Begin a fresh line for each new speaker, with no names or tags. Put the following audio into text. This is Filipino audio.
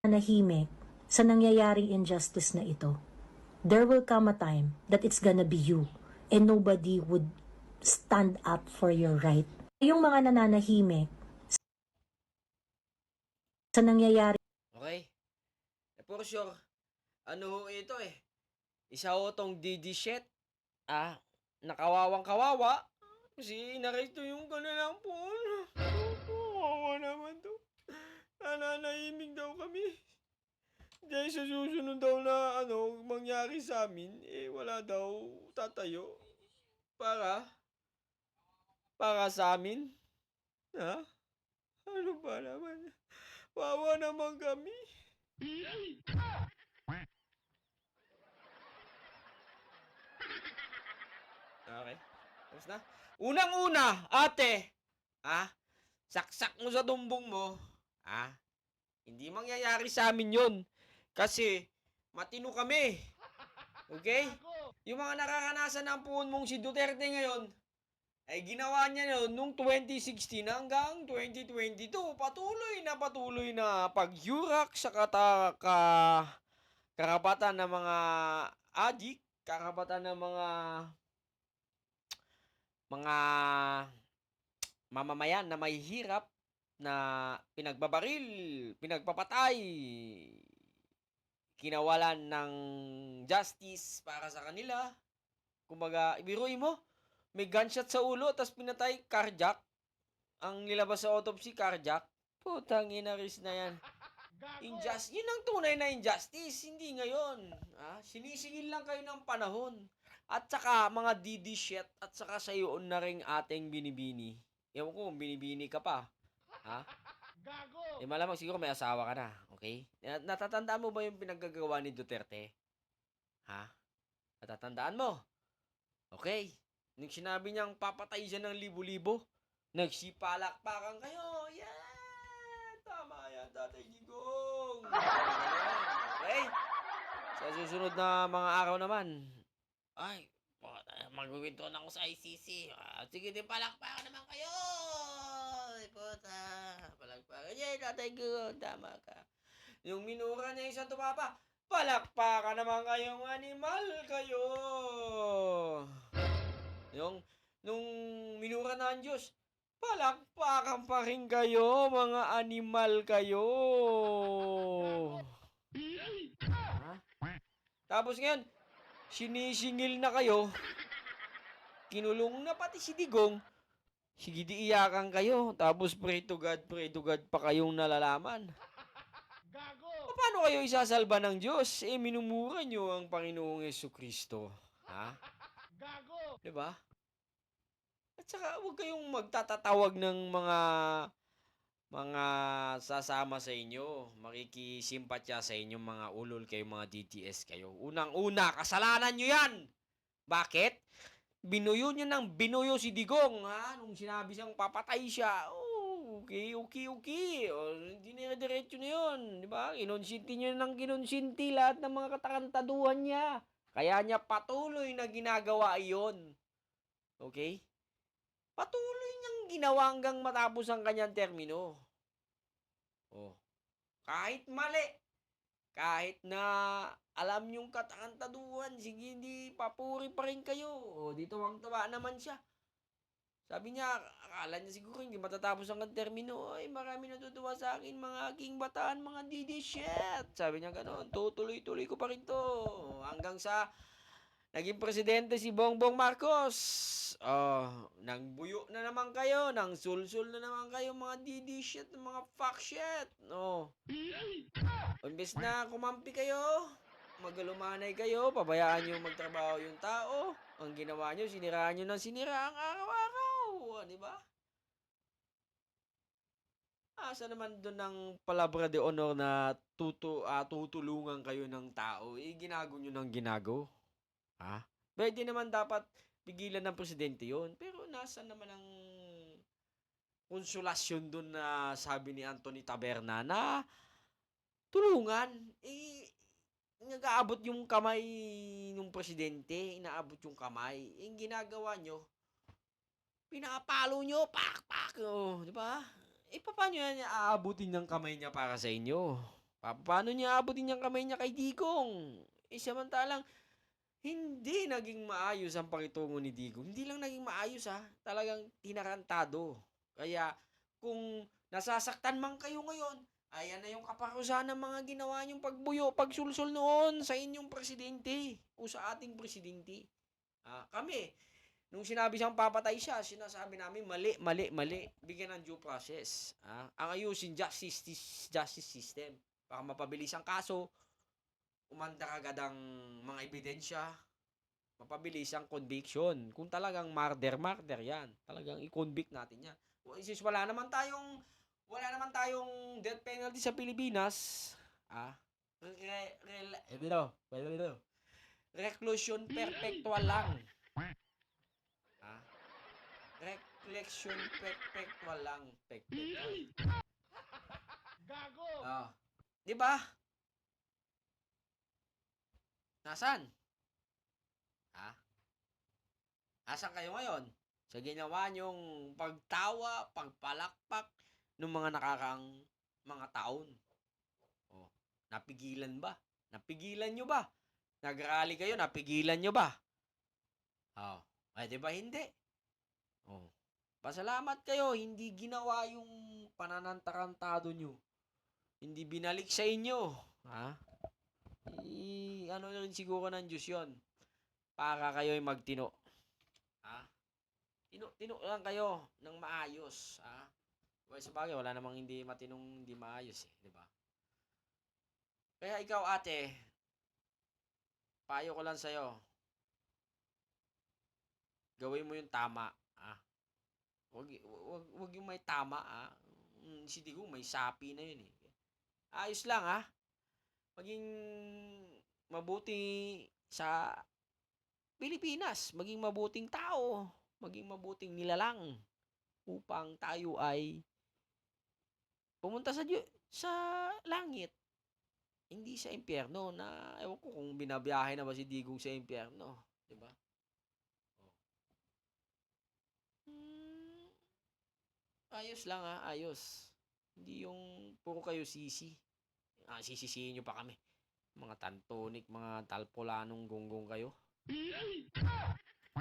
Nanahimik sa nangyayaring injustice na ito. There will come a time that it's gonna be you and nobody would stand up for your right. Yung mga nananahimik sa nangyayari.
Okay? For sure, ano ho ito eh. Isa ho tong DD shit. Nakawawang kawawa. Kasi inaresto yung kanilang phone. Kawawa naman to. Nananahimik daw kami. Dahil sa susunod daw na mangyari sa amin, wala daw tatayo. Para sa amin. Ha? Ano ba naman? Wawa naman kami. Okay. Tapos na. Unang-una, ate. Saksak mo sa tumbong mo. Hindi mangyayari sa amin yun. Kasi, matino kami. Okay? Yung mga nakakanasan ng puon mong si Duterte ngayon, ay ginawa niya yun nung 2016 hanggang 2022. Patuloy na pagyurak sa karapatan ng mga adik, karapatan ng mga mamamayan na may hirap, na pinagbabaril, pinagpapatay, kinawalan ng justice para sa kanila. Kumbaga, ibiruin mo, may gunshot sa ulo, tapos pinatay, carjack. Ang nilabas sa autopsy, carjack. Putang inaris na yan. Yun ang tunay na injustice, hindi ngayon. Sinisingil lang kayo ng panahon. At saka, mga DD shit, at saka sa iyo na rin ating binibini. Ewan ko kung binibini ka pa. Gago! Malamang siguro may asawa ka na, okay? Natatandaan mo ba yung pinaggagawa ni Duterte? Natatandaan mo? Okay. Nung sinabi niyang papatay siya ng libo-libo, nagsipalakpakan kayo. Yeah! Tama yan, Tatay Digong. Okay? Sa susunod na mga araw naman, magwintuan ako sa ICC. Sige din, palakpakan naman kayo. Puta, palakpakan. Yeah, Tatay Digong, tama ka. Yung minura niya isang tumapa, palakpakan naman kayong animal kayo. Nung minura na ang Diyos, palakpakan pa rin kayo, mga animal kayo. Tapos ngayon, sinisingil na kayo, kinulong na pati si Digong, sige di iyakan kayo, tapos pray to God pa kayong nalalaman. Paano kayo isasalba ng Diyos? Minumura nyo ang Panginoong Jesucristo. Diba? At saka huwag kayong magtatatawag ng mga sasama sa inyo, makikisimpatya sa inyo, mga ulol kayo, mga DTS kayo. Unang-una, kasalanan nyo yan! Bakit? Binuyo nyo ng binuyo si Digong, nung sinabi siyang papatay siya. Okay. Hindi na diretso na yun. Di ba? Kinonsinti nyo ng kinonsinti lahat ng mga katakantaduhan niya. Kaya niya patuloy na ginagawa iyon. Okay? Patuloy niyang ginawa hanggang matapos ang kanyang termino. Kahit mali, kahit na alam niyong katakantaduhan, sige, hindi, papuri pa rin kayo. Dito tuwang-tuwa naman siya. Sabi niya, akala niya siguro hindi matatapos ang termino. Marami natutuwa sa akin, mga aking bataan, mga DD shit. Sabi niya gano'n, tutuloy-tuloy ko pa rin to. Hanggang sa naging presidente si Bongbong Marcos. Nangbuyo na naman kayo, nang sulsul na naman kayo, mga DD shit, mga fuck shit. Imbes na kumampi kayo, magalumanay kayo, pabayaan nyo magtrabaho yung tao. Ang ginawa nyo, siniraan nyo ng siniraan araw-araw. Di ba? Asa naman doon ng palabra de honor na tutulungan kayo ng tao? Ginago nyo ng ginago. Pwede naman dapat pigilan ng presidente yon. Pero nasa naman ang konsolasyon doon na sabi ni Anthony Taberna na tulungan. Nag-aabot yung kamay ng presidente, inaabot yung kamay. Yung ginagawa nyo, pinapalo nyo, pak, di ba? Paano yan aabutin ng kamay niya para sa inyo? Paano niya abutin yung kamay niya kay Digong? Samantalang hindi naging maayos ang pakitungo ni Digong. Hindi lang naging maayos talagang tinarantado. Kaya kung nasasaktan man kayo ngayon, ayan na yung kaparusahan ng mga ginawa niyong pagsulsol noon sa inyong presidente o sa ating presidente. Kami, nung sinabi siyang papatay siya, sinasabi namin mali, mali, mali. Bigyan ng due process. Ang ayusin justice system. Baka mapabilis ang kaso, umanda agad ang mga ebidensya, mapabilis ang conviction. Kung talagang murder yan. Talagang i-convict natin yan. Since wala naman tayong death penalty sa Pilipinas, reclusion perpetual lang. Reclusion perpetual lang. Gago! Di ba? Nasaan? Asan kayo ngayon? Sa ginawa nyong pagtawa, pagpalakpak ng mga nakakaang mga taon. Napigilan ba? Napigilan nyo ba? Nag-rally kayo, napigilan nyo ba? Di ba hindi? Pasalamat kayo, hindi ginawa yung pananantarantado nyo. Hindi binalik sa inyo. Ano rin siguro ng Diyos yun. Para kayo'y magtino. Tino lang kayo ng maayos. Sa bagay, wala namang hindi matinong hindi maayos di ba? Kaya ikaw ate, payo ko lang sa'yo, gawin mo yung tama. Wag yung may tama si Digong may sapi na yun Ayos lang maging mabuti sa Pilipinas, maging mabuting tao, maging mabuting nilalang upang tayo ay pumunta sa langit, hindi sa impyerno na ewan ko kung binabiyahe na ba si Digong sa impyerno, di ba? Ayos lang ayos. Hindi yung puro kayo sisi. Sisisihin nyo pa kami. Mga tantonik, mga talpolanong gonggong kayo.